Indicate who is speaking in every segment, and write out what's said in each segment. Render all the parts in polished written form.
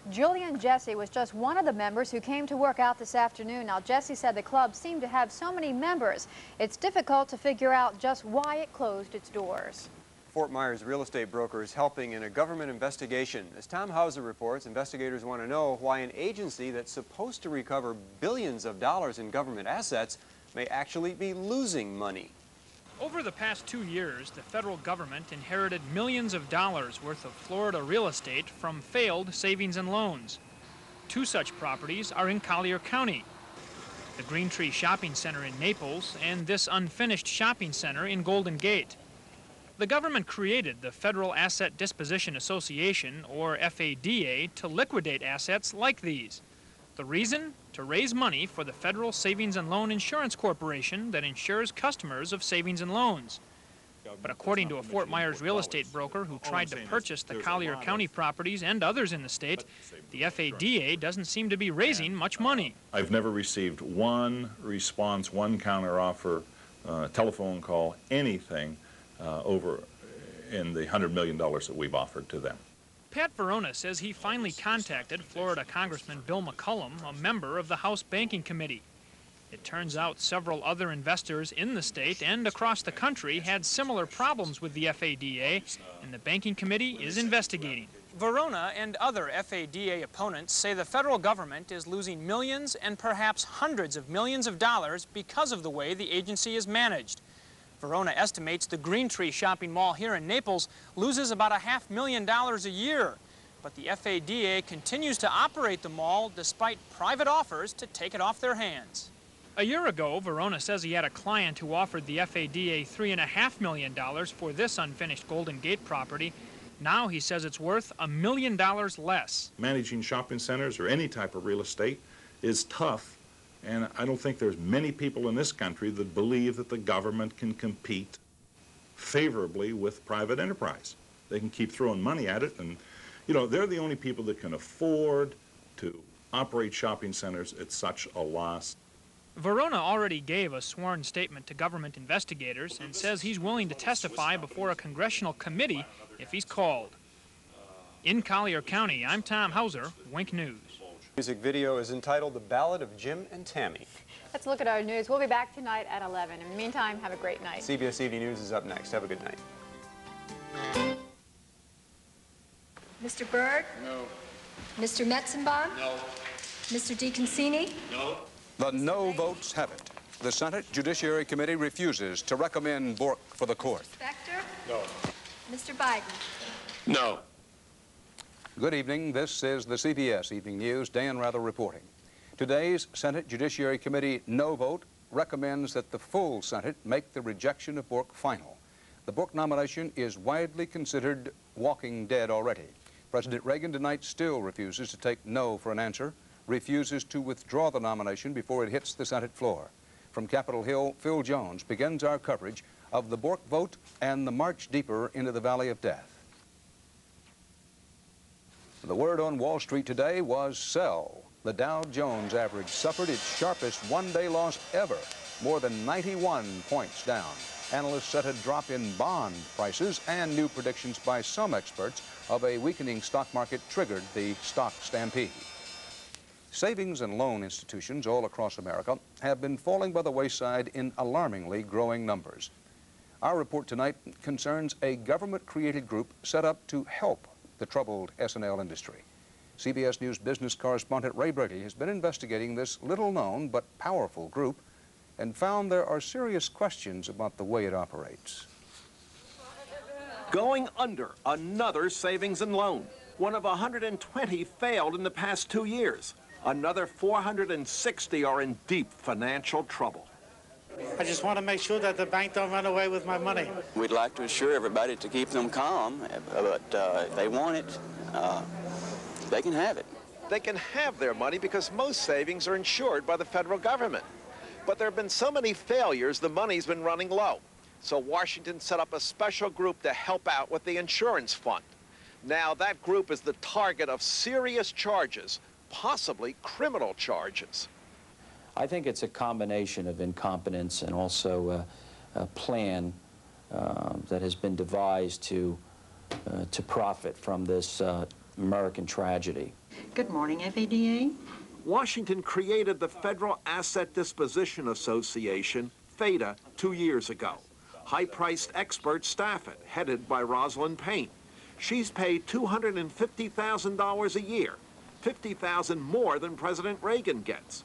Speaker 1: Julian Jesse was just one of the members who came to work out this afternoon. Now, Jesse said the club seemed to have so many members, it's difficult to figure out just why it closed its doors.
Speaker 2: Fort Myers real estate broker is helping in a government investigation. As Tom Hauser reports, investigators want to know why an agency that's supposed to recover billions of dollars in government assets may actually be losing money.
Speaker 3: Over the past 2 years, the federal government inherited millions of dollars worth of Florida real estate from failed savings and loans. 2 such properties are in Collier County: the Green Tree Shopping Center in Naples and this unfinished shopping center in Golden Gate. The government created the Federal Asset Disposition Association, or FADA, to liquidate assets like these. The reason? To raise money for the Federal Savings and Loan Insurance Corporation that insures customers of savings and loans. But according to a Fort Myers real estate broker who tried to purchase the Collier County properties and others in the state, the FADA doesn't seem to be raising much money.
Speaker 4: I've never received one response, one counteroffer, telephone call, anything over in the $100 million that we've offered to them.
Speaker 3: Pat Verona says he finally contacted Florida Congressman Bill McCollum, a member of the House Banking Committee. It turns out several other investors in the state and across the country had similar problems with the FADA, and the Banking Committee is investigating. Verona and other FADA opponents say the federal government is losing millions and perhaps hundreds of millions of dollars because of the way the agency is managed. Verona estimates the Green Tree shopping mall here in Naples loses about $500,000 a year. But the FADA continues to operate the mall despite private offers to take it off their hands. A year ago, Verona says he had a client who offered the FADA $3.5 million for this unfinished Golden Gate property. Now he says it's worth $1 million less.
Speaker 4: Managing shopping centers or any type of real estate is tough. And I don't think there's many people in this country that believe that the government can compete favorably with private enterprise. They can keep throwing money at it, and, you know, they're the only people that can afford to operate shopping centers at such a loss.
Speaker 3: Verona already gave a sworn statement to government investigators and says he's willing to testify before a congressional committee if he's called. In Collier County, I'm Tom Hauser, Wink News.
Speaker 2: Music video is entitled The Ballad of Jim and Tammy.
Speaker 1: Let's look at our news. We'll be back tonight at 11. In the meantime, have a great night.
Speaker 2: CBS Evening News is up next. Have a good night.
Speaker 5: Mr. Byrd?
Speaker 6: No.
Speaker 5: Mr. Metzenbaum?
Speaker 6: No.
Speaker 5: Mr. DeConcini?
Speaker 6: No.
Speaker 7: The no votes have it. The Senate Judiciary Committee refuses to recommend Bork for the court.
Speaker 5: Specter?
Speaker 6: No.
Speaker 5: Mr. Biden?
Speaker 6: No.
Speaker 7: Good evening. This is the CBS Evening News. Dan Rather reporting. Today's Senate Judiciary Committee no vote recommends that the full Senate make the rejection of Bork final. The Bork nomination is widely considered walking dead already. President Reagan tonight still refuses to take no for an answer, refuses to withdraw the nomination before it hits the Senate floor. From Capitol Hill, Phil Jones begins our coverage of the Bork vote and the march deeper into the Valley of Death. The word on Wall Street today was sell. The Dow Jones average suffered its sharpest one-day loss ever, more than 91 points down. Analysts set a drop in bond prices, and new predictions by some experts of a weakening stock market triggered the stock stampede. Savings and loan institutions all across America have been falling by the wayside in alarmingly growing numbers. Our report tonight concerns a government-created group set up to help the troubled S&L industry. CBS News business correspondent Ray Brady has been investigating this little-known but powerful group and found there are serious questions about the way it operates.
Speaker 8: Going under another savings and loan. One of 120 failed in the past 2 years. Another 460 are in deep financial trouble.
Speaker 9: I just want to make sure that the bank don't run away with my money.
Speaker 10: We'd like to assure everybody to keep them calm, but if they want it, they can have it.
Speaker 8: They can have their money because most savings are insured by the federal government. But there have been so many failures, the money's been running low. So Washington set up a special group to help out with the insurance fund. Now that group is the target of serious charges, possibly criminal charges.
Speaker 11: I think it's a combination of incompetence and also a plan that has been devised to profit from this American tragedy.
Speaker 6: Good morning, FADA.
Speaker 8: Washington created the Federal Asset Disposition Association, FADA, 2 years ago. High-priced experts staff it, headed by Rosalind Payne. She's paid $250,000 a year, $50,000 more than President Reagan gets.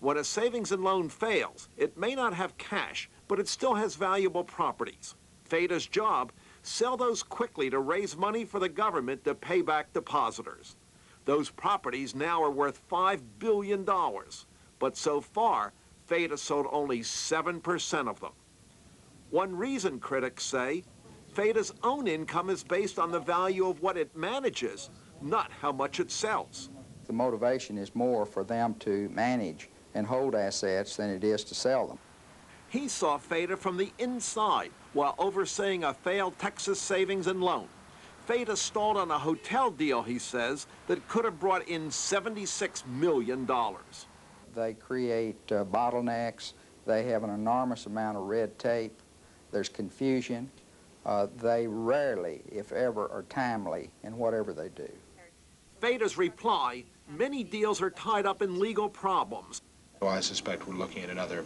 Speaker 8: When a savings and loan fails, it may not have cash, but it still has valuable properties. FADA's job, sell those quickly to raise money for the government to pay back depositors. Those properties now are worth $5 billion, but so far, FADA sold only 7% of them. One reason, critics say, FADA's own income is based on the value of what it manages, not how much it sells.
Speaker 12: The motivation is more for them to manage and hold assets than it is to sell them.
Speaker 8: He saw FADA from the inside while overseeing a failed Texas savings and loan. FADA stalled on a hotel deal, he says, that could have brought in $76 million.
Speaker 12: They create bottlenecks. They have an enormous amount of red tape. There's confusion. They rarely, if ever, are timely in whatever they do.
Speaker 8: FADA's reply, many deals are tied up in legal problems.
Speaker 13: Well, I suspect we're looking at another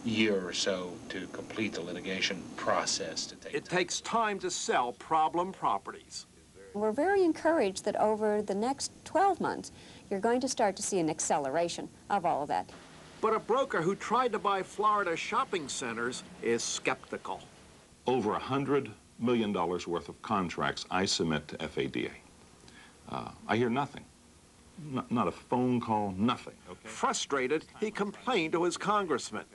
Speaker 13: year or so to complete the litigation process. It
Speaker 8: takes time to sell problem properties.
Speaker 14: We're very encouraged that over the next 12 months, you're going to start to see an acceleration of all of that.
Speaker 8: But a broker who tried to buy Florida shopping centers is skeptical.
Speaker 4: Over $100 million worth of contracts I submit to FADA. I hear nothing. Not a phone call, nothing. Okay?
Speaker 8: Frustrated, he complained to his congressman.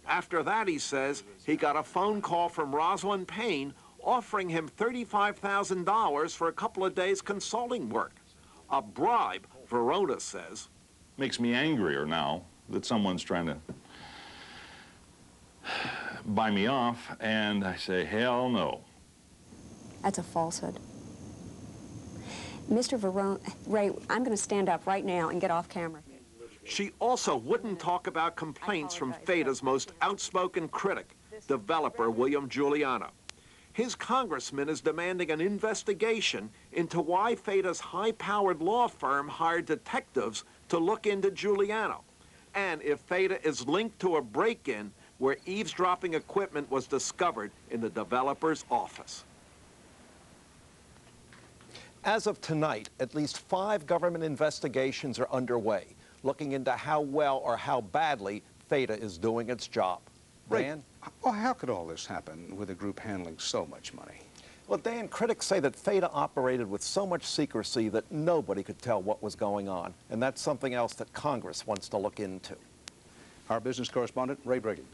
Speaker 8: After that, he says, he got a phone call from Rosalind Payne offering him $35,000 for a couple of days consulting work. A bribe, Verona says.
Speaker 4: Makes me angrier now that someone's trying to buy me off, and I say, hell no.
Speaker 14: That's a falsehood. Mr. Verona, Ray, I'm going to stand up right now and get off camera.
Speaker 8: She also wouldn't talk about complaints from FADA's most outspoken critic, developer William Giuliano. His congressman is demanding an investigation into why FADA's high-powered law firm hired detectives to look into Giuliano, and if FADA is linked to a break-in where eavesdropping equipment was discovered in the developer's office. As of tonight, at least 5 government investigations are underway, looking into how well or how badly FADA is doing its job. Dan?
Speaker 7: Well, how could all this happen with a group handling so much money?
Speaker 8: Well, Dan, critics say that FADA operated with so much secrecy that nobody could tell what was going on, and that's something else that Congress wants to look into.
Speaker 7: Our business correspondent, Ray Brigham.